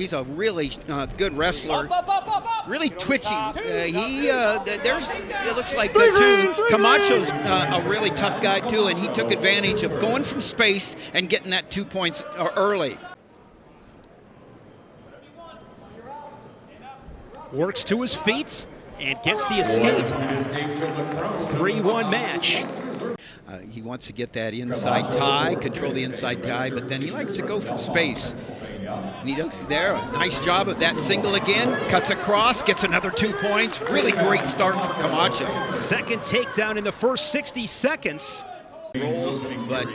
He's a really good wrestler. Really twitchy. It looks like too. Camacho's a really tough guy too, and he took advantage of going from space and getting that 2 points early. Works to his feet and gets the escape. 3-1 match. He wants to get that inside tie, control the inside tie, but then he likes to go from space. And he does there. A nice job of that single again. Cuts across, gets another 2 points. Really great start for Camacho. Second takedown in the first 60 seconds. Rolls, but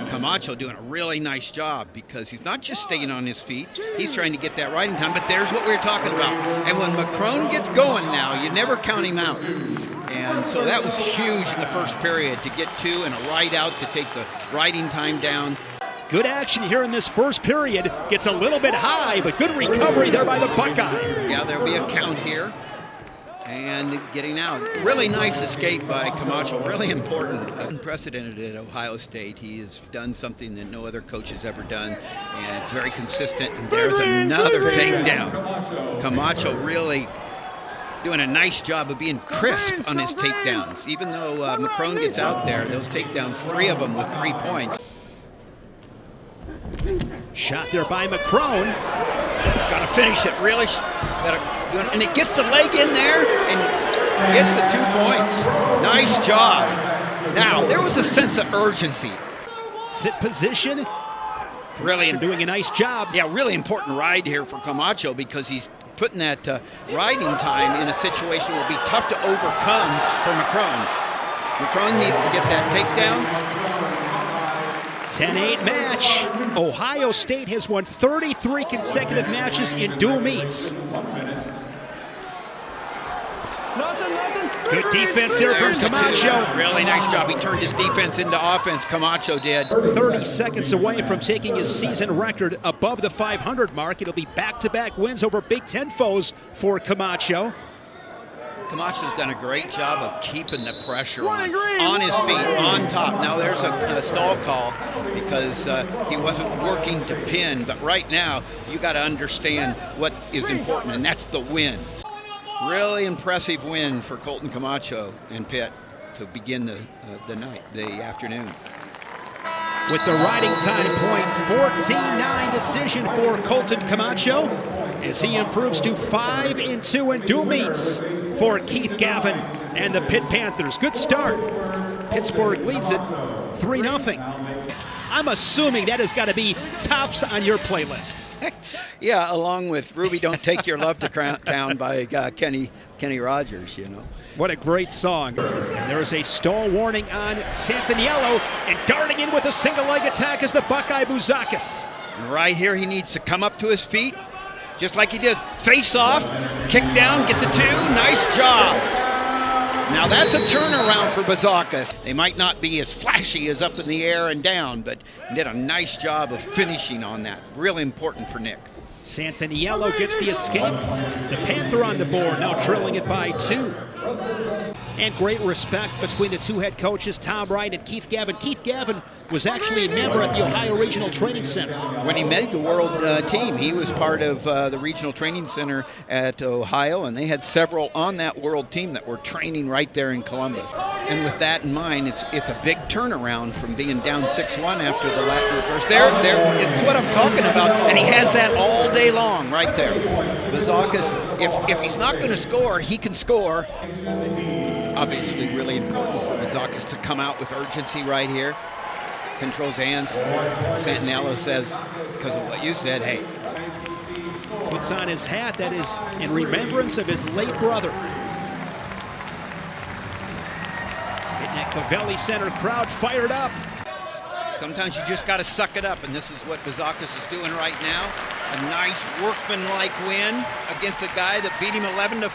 Camacho doing a really nice job because he's not just staying on his feet, he's trying to get that riding time, but there's what we were talking about. And when McCrone gets going now, you never count him out. And so that was huge in the first period to get two and a ride out to take the riding time down. Good action here in this first period. Gets a little bit high, but good recovery there by the Buckeye. Yeah, there'll be a count here. And getting out. Really nice escape by Camacho, really important. Unprecedented at Ohio State. He has done something that no other coach has ever done, and it's very consistent. And there's another takedown. Camacho really doing a nice job of being crisp on his takedowns. Even though McCrone gets out there, those takedowns, 3 of them with 3 points. Shot there by McCrone. He's got to finish it, really. And it gets the leg in there and gets the 2 points. Nice job. Now, there was a sense of urgency. Sit position. Really doing a nice job. Yeah, really important ride here for Camacho because he's putting that riding time in a situation that will be tough to overcome for McCrone. McCrone needs to get that takedown. 10-8 match. Ohio State has won 33 consecutive matches in dual meets. Good defense there from Camacho. Really nice job. He turned his defense into offense, Camacho did. 30 seconds away from taking his season record above the 500 mark. It'll be back-to-back wins over Big Ten foes for Camacho. Camacho's done a great job of keeping the pressure on his feet, on top. Now there's a stall call because he wasn't working to pin, but right now you got to understand what is important, and that's the win. Really impressive win for Colton Camacho in Pitt to begin the afternoon. With the riding time point, 14-9 decision for Colton Camacho as he improves to 5-2 in dual meets for Keith Gavin and the Pitt Panthers. Good start. Pittsburgh leads it 3-0. I'm assuming that has got to be tops on your playlist. Yeah, along with Ruby Don't Take Your Love to Town by Kenny Rogers, you know. What a great song. And there is a stall warning on Santaniello, and darting in with a single leg attack is the Buckeye Bouzakis. Right here he needs to come up to his feet, just like he did. Face off, kick down, get the 2, nice job. Now that's a turnaround for Bouzakis. They might not be as flashy as up in the air and down, but did a nice job of finishing on that. Really important for Nick. Santaniello gets the escape. The Panther on the board, now trailing it by 2. And great respect between the two head coaches, Tom Wright and Keith Gavin. Keith Gavin was actually a member at the Ohio Regional Training Center. When he made the world team, he was part of the Regional Training Center at Ohio, and they had several on that world team that were training right there in Columbus. And with that in mind, it's a big turnaround from being down 6-1 after the first. It's what I'm talking about, and he has that all day long right there. Bouzakis, if he's not going to score, he can score. Obviously really important for Bouzakis to come out with urgency right here. Controls hands. Santaniello says, because of what you said, hey. Puts on his hat that is in remembrance of his late brother. Hitting that Cavelli Center crowd fired up. Sometimes you just got to suck it up, and this is what Bouzakis is doing right now. A nice workman-like win against a guy that beat him 11-4 a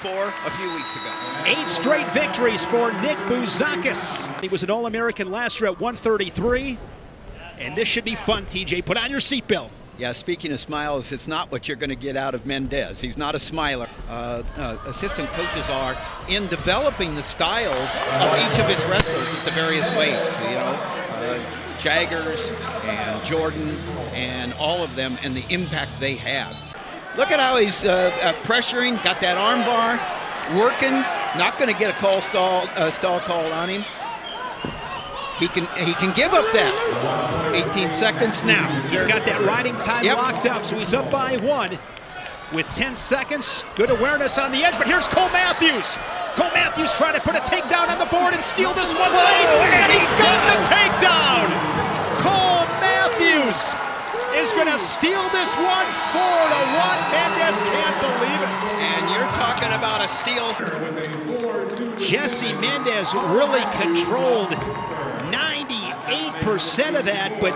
few weeks ago. 8 straight victories for Nick Bouzakis. He was an All-American last year at 133, and this should be fun, TJ. Put on your seatbelt. Yeah, speaking of smiles, it's not what you're going to get out of Mendez. He's not a smiler. Assistant coaches are in developing the styles of each of his wrestlers at the various weights, you know. Jaggers and Jordan and all of them, and the impact they have. Look at how he's pressuring, got that arm bar, working, not going to get a stall called on him. He can give up that. 18 seconds now. He's got that riding time locked up, so he's up by 1 with 10 seconds. Good awareness on the edge, but here's Cole Mathews. Cole Mathews trying to put a takedown on the board and steal this one late, and he's got the takedown. Cole Mathews is going to steal this one 4-1. Mendez can't believe it. And you're talking about a steal. Jesse Mendez really controlled 98% of that, but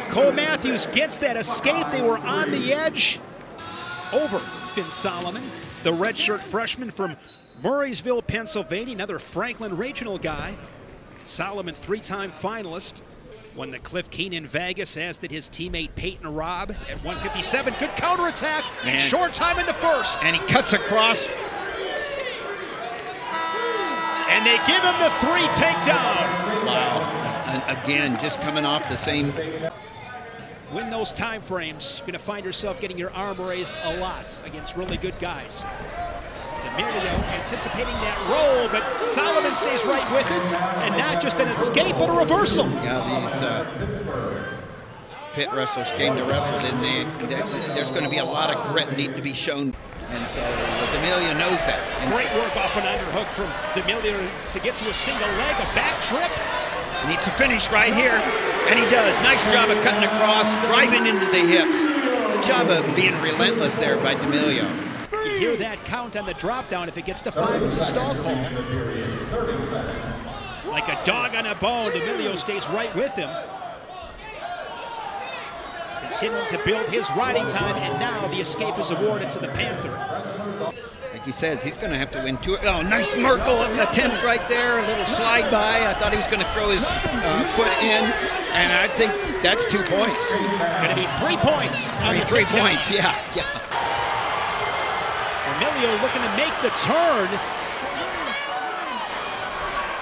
Cole Mathews gets that escape. They were on the edge over Finn Solomon, the redshirt freshman from Murraysville, Pennsylvania, another Franklin regional guy. Solomon, 3-time finalist, won the Cliff Keenan Vegas, as did his teammate Peyton Robb at 157. Good counterattack, and short time in the first. And he cuts across. And they give him the 3 takedown. Wow. And again, just coming off the same. Win those time frames, you're going to find yourself getting your arm raised a lot against really good guys. D'Amelio anticipating that roll, but Solomon stays right with it, and not just an escape, but a reversal. Yeah, these pit wrestlers came to wrestle, didn't they? There's going to be a lot of grit need to be shown, and so D'Amelio knows that. And great work off an underhook from D'Amelio to get to a single leg, a back trip. He needs to finish right here, and he does. Nice job of cutting across, driving into the hips. Good job of being relentless there by D'Amelio. You hear that count on the drop down. If it gets to 5, it's a stall call. Like a dog on a bone, D'Amelio stays right with him. Continuing to build his riding time, and now the escape is awarded to the Panther. Like he says, he's going to have to win 2. Oh, nice Merkel attempt right there. A little slide by. I thought he was going to throw his foot in, and I think that's 2 points. Going to be 3 points. 3 points, yeah. D'Amelio looking to make the turn.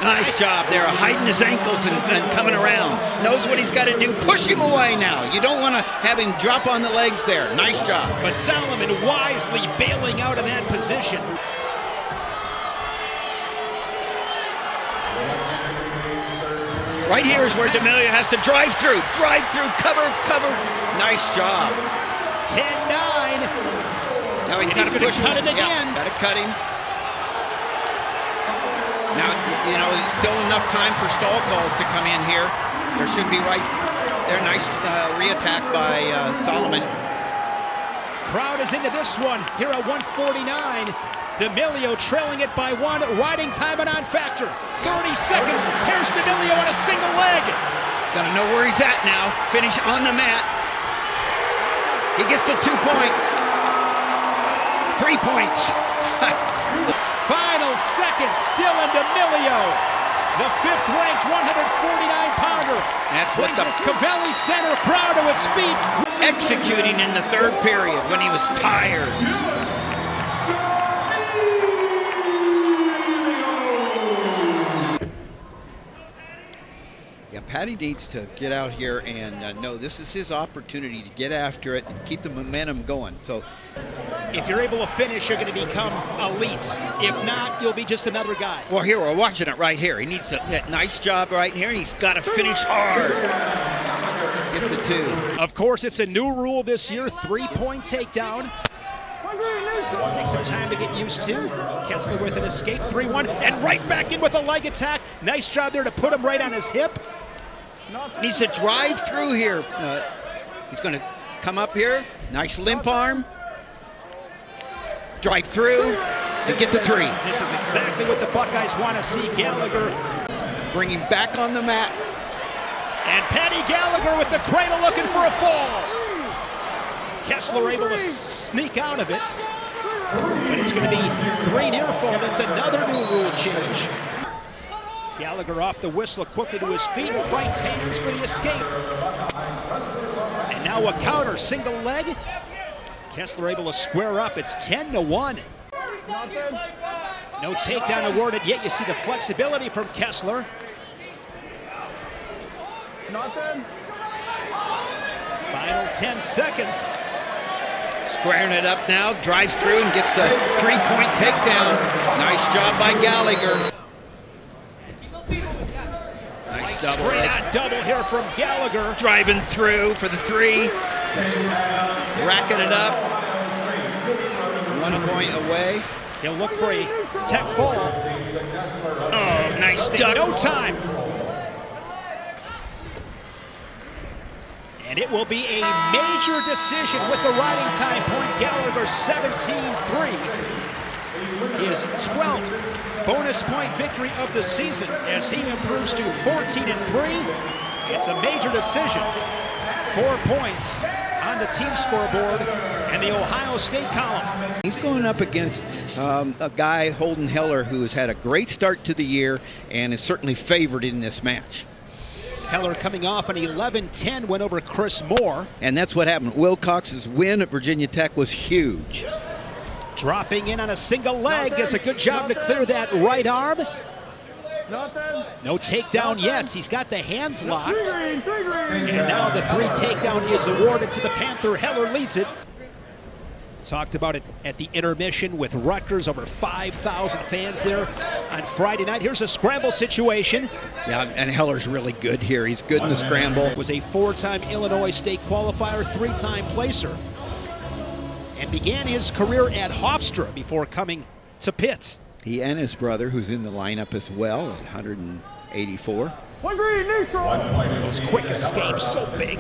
Nice job there, hiding his ankles and coming around. Knows what he's got to do. Push him away now. You don't want to have him drop on the legs there. Nice job. But Solomon wisely bailing out of that position. Right here is where D'Amelio has to drive through, cover. Nice job. 10-9. Now he's got to push cut him again. Got to cut him. Now, you know, still enough time for stall calls to come in here. There should be right there. Nice re-attack by Solomon. Crowd is into this one here at 149. D'Amelio trailing it by 1. Riding time and on factor. 30 seconds. Here's D'Amelio on a single leg. Got to know where he's at now. Finish on the mat. He gets to 2 points. 3 points. Final seconds still in D'Amelio. The 5th-ranked 149-pounder. That's what the Cavelli Center crowd to its feet. Executing in the 3rd period when he was tired. Yeah, Paddy needs to get out here and know this is his opportunity to get after it and keep the momentum going. So, if you're able to finish, you're going to become elite. If not, you'll be just another guy. Well, here we're watching it right here. He needs that nice job right here, and he's got to finish hard. Gets the 2. Of course, it's a new rule this year: 3-point takedown. Takes some time to get used to. Keslar with an escape, 3-1, and right back in with a leg attack. Nice job there to put him right on his hip. Needs to drive through here. He's going to come up here. Nice limp arm. Drive through and get the 3. This is exactly what the Buckeyes want to see. Gallagher bring him back on the mat. And Paddy Gallagher with the cradle looking for a fall. Keslar able to sneak out of it. But it's going to be 3 near fall. That's another new rule change. Gallagher off the whistle, quickly to his feet, fights hands for the escape. And now a counter, single leg. Keslar able to square up. It's 10-1. No takedown awarded yet. You see the flexibility from Keslar. Final 10 seconds. Squaring it up now, drives through and gets the three-point takedown. Nice job by Gallagher. Nice double. Straight on double here from Gallagher. Driving through for the three. Racking it up. 1 point away. He'll look for a tech fall. Oh, nice duck. No time. And it will be a major decision with the riding time point. Gallagher 17-3. His 12th bonus point victory of the season as he improves to 14-3. It's a major decision. 4 points on the team scoreboard and the Ohio State column. He's going up against a guy, Holden Heller, who has had a great start to the year and is certainly favored in this match. Heller coming off an 11-10 win over Chris Moore. And that's what happened. Wilcox's win at Virginia Tech was huge. Dropping in on a single leg, does a good job to clear that right arm. No takedown yet. He's got the hands locked. And now the three takedown is awarded to the Panther. Heller leads it. Talked about it at the intermission with Rutgers, over 5,000 fans there on Friday night. Here's a scramble situation. Yeah, and Heller's really good here. He's good in the scramble. Was a 4-time Illinois State qualifier, 3-time placer. And began his career at Hofstra before coming to Pitt. He and his brother, who's in the lineup as well, at 184. 1 green, neutral. Those quick escapes, so big.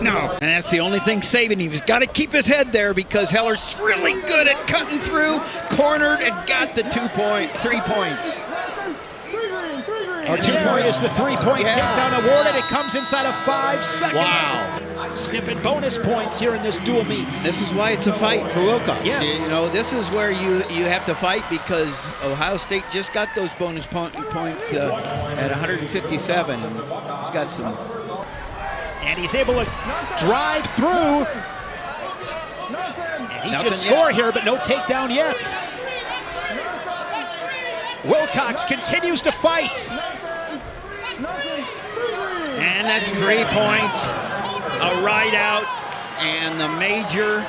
No, and that's the only thing saving him. He's got to keep his head there because Heller's really good at cutting through, cornered, and got the 3 points. Our 2 point is the 3-point takedown awarded. It comes inside of 5 seconds. Wow. Sniffing bonus points here in this dual meets. This is why it's a fight for Wilcox. Yes. You know, this is where you have to fight because Ohio State just got those bonus points at 157. He's got some. And he's able to drive through. And he should score here, but no takedown yet. Wilcox continues to fight. And that's 3 points. A ride out and the major,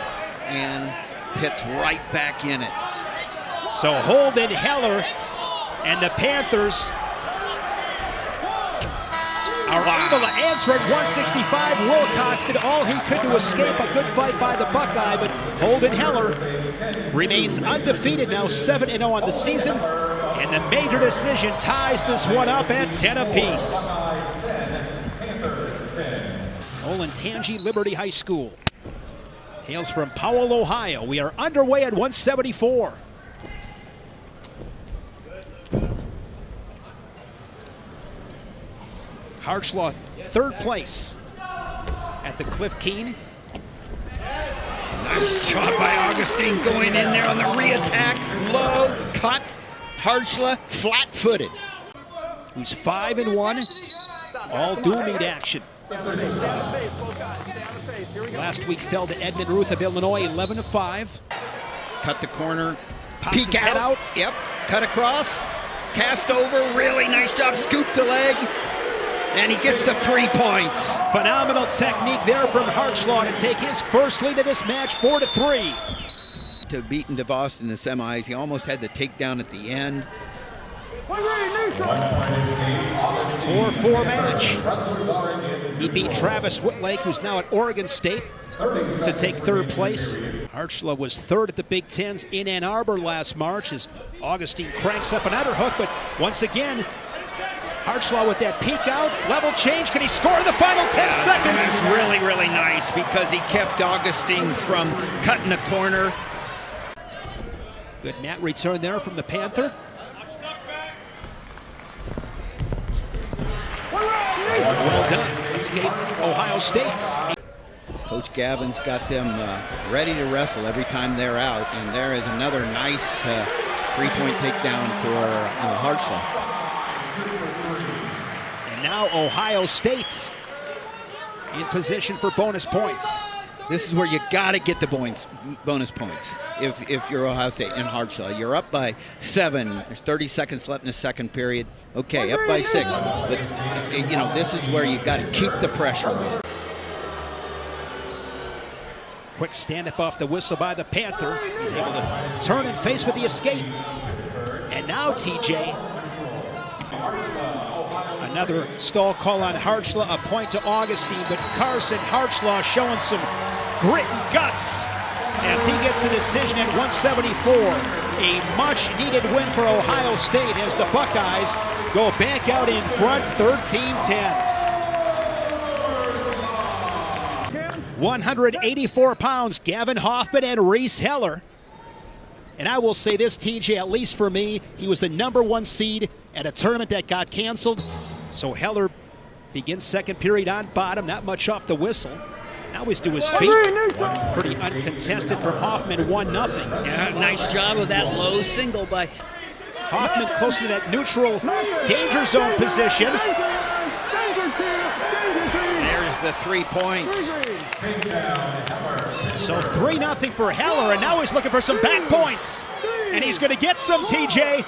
and Pitt's right back in it. So Holden, Heller, and the Panthers are able to answer at 165. Wilcox did all he could to escape a good fight by the Buckeye, but Holden Heller remains undefeated, now 7-0 on the season, and the major decision ties this one up at 10 apiece. Olentangy Liberty High School hails from Powell, Ohio. We are underway at 174. Kharchla, 3rd place at the Cliff Keen. Nice job by Augustine going in there on the re-attack. Low, cut, Kharchla, flat-footed. Who's 5-1, all dual meet action. Last week fell to Edmund Ruth of Illinois, 11-5. Cut the corner, Pops peek his head out. Yep, cut across, cast over, really nice job, scoop the leg, and he gets the 3 points. Phenomenal technique there from Kharchla to take his first lead of this match, 4-3. To beaten DeVos in the semis, he almost had the takedown at the end. 4-4 match. He beat Travis Whitlake, who's now at Oregon State, to take 3rd place. Kharchla was 3rd at the Big Tens in Ann Arbor last March as Augustine cranks up another hook, but once again, Kharchla with that peek out, level change. Can he score in the final 10 seconds? That's really, really nice because he kept Augustine from cutting the corner. Good mat return there from the Panther. Well done. Escape Ohio State's. Coach Gavin's got them ready to wrestle every time they're out, and there is another nice 3-point takedown for Kharchla. And now Ohio State in position for bonus points. This is where you got to get the bonus points if you're Ohio State and Kharchla. You're up by 7. There's 30 seconds left in the second period. Okay, up by 6. But, you know, this is where you got to keep the pressure on. Quick stand-up off the whistle by the Panther. He's able to turn and face with the escape. And now TJ. Another stall call on Kharchla, a point to Augustine, but Carson, Kharchla showing some grit and guts as he gets the decision at 174. A much-needed win for Ohio State as the Buckeyes go back out in front, 13-10. 184 pounds, Gavin, Hoffman, and Reece Heller. And I will say this, TJ, at least for me, he was the #1 seed at a tournament that got canceled. So Heller begins second period on bottom, not much off the whistle. Now he's to his feet. Pretty uncontested from Hoffman, 1-0. Yeah, nice job of that low single by Hoffman close to that neutral danger zone position. There's the 3 points. So 3-0 for Heller, and now he's looking for some back points. And he's going to get some, TJ.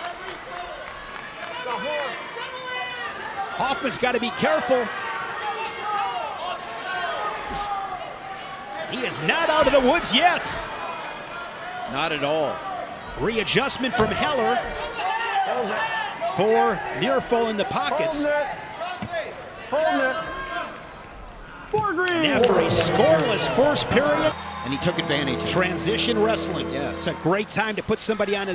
Hoffman's got to be careful. He is not out of the woods yet. Not at all. Readjustment from Heller for near full in the pockets. And after a scoreless first period, And he took advantage of it. transition wrestling. Yes. It's a great time to put somebody on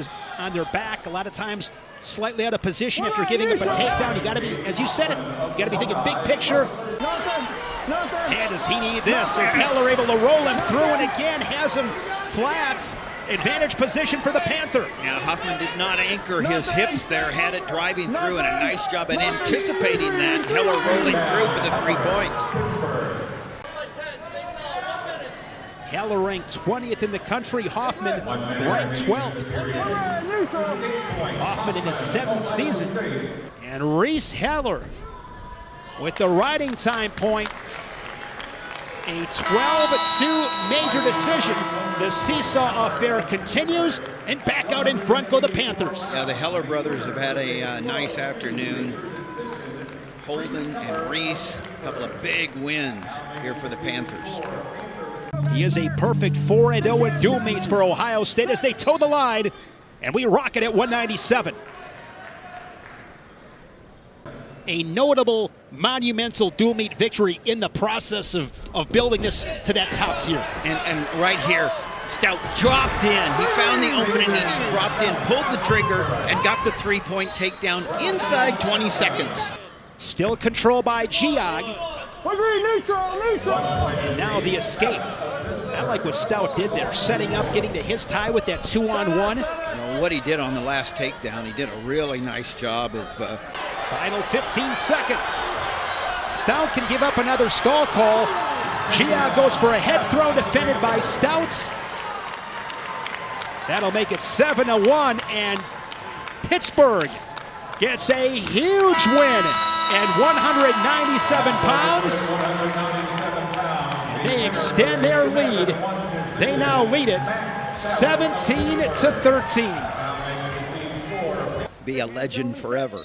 their back. A lot of times slightly out of position after giving up a takedown. You got to be, as you said it, you got to be thinking big picture. And does he need this? Is Heller able to roll him through, and again has him flats. Advantage position for the Panther. Now Hoffman did not anchor his hips there, had it driving through, and a nice job at anticipating that. Heller rolling through for the 3 points. Heller ranked 20th in the country. Hoffman ranked 12th. Hoffman in his 7th season. And Reece Heller with the riding time point. A 12-2 major decision. The seesaw affair continues, and back out in front go the Panthers. Yeah, the Heller brothers have had a nice afternoon. Holden and Reece, a couple of big wins here for the Panthers. He is a perfect 4-0 in dual meets for Ohio State as they toe the line, and we rock it at 197. A notable, monumental dual meet victory in the process of building this to that top tier. And right here, Stout dropped in. He found the opening and he dropped in, pulled the trigger, and got the 3-point takedown inside 20 seconds. Still controlled by Geog. Neutral. And now the escape. I like what Stout did there, setting up, getting to his tie with that 2-on-1. You know, what he did on the last takedown, he did a really nice job of... Final 15 seconds. Stout can give up another stall call. Geog goes for a head throw defended by Stout. That'll make it 7-1, and Pittsburgh gets a huge win at 197 pounds. They extend their lead. They now lead it 17-13. Be a legend forever.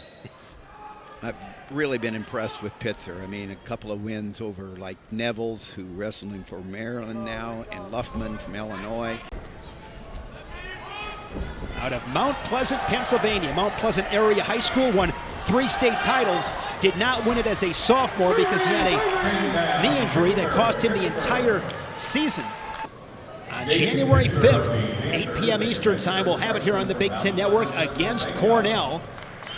I've really been impressed with Pitzer. I mean, a couple of wins over like Neville's, who wrestled him for Maryland now, and Luffman from Illinois. Out of Mount Pleasant, Pennsylvania, Mount Pleasant Area High School, won 3 state titles, did not win it as a sophomore because he had a knee injury that cost him the entire season. On January 5th, 8 p.m. Eastern Time, we'll have it here on the Big Ten Network against Cornell.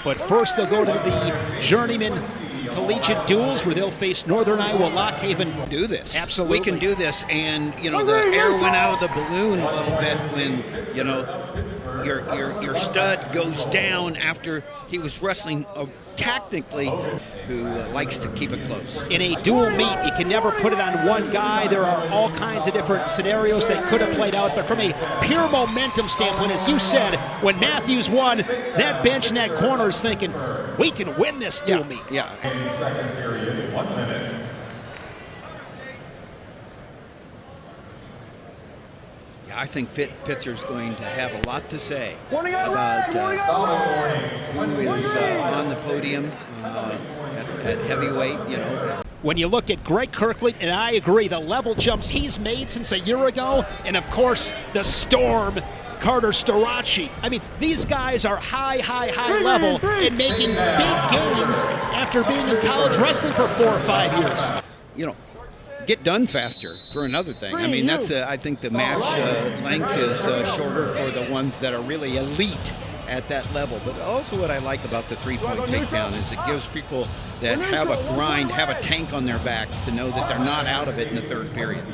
But first they'll go to the Journeyman Collegiate Duels where they'll face Northern Iowa Lockhaven. Do this. Absolutely. We can do this, and you know the air went out of the balloon a little bit when you know your stud goes down after he was wrestling tactically, who likes to keep it close. In a dual meet, you can never put it on one guy. There are all kinds of different scenarios that could have played out, but from a pure momentum standpoint, as you said, when Mathews won, that bench in that corner is thinking, we can win this dual meet. Yeah. Second period, 1 minute. I think Pitzer's going to have a lot to say about who is on the podium at heavyweight, you know. when you look at Greg Kirkland, and I agree, the level jumps he's made since a year ago, and of course, the storm, Carter Storaci. I mean, these guys are high level and making big gains after being in college wrestling for 4 or 5 years. You know, get done faster for another thing. I mean, that's I think the match length is shorter for the ones that are really elite at that level. But also what I like about the 3-point takedown is it gives people that have a grind, have a tank on their back to know that they're not out of it in the third period.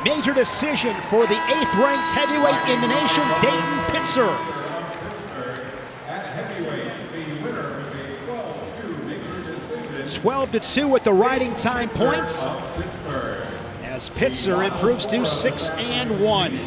Major decision for the 8th ranked heavyweight in the nation, Dayton Pitzer. 12-2 with the riding time points, as Pitzer improves to 6-1.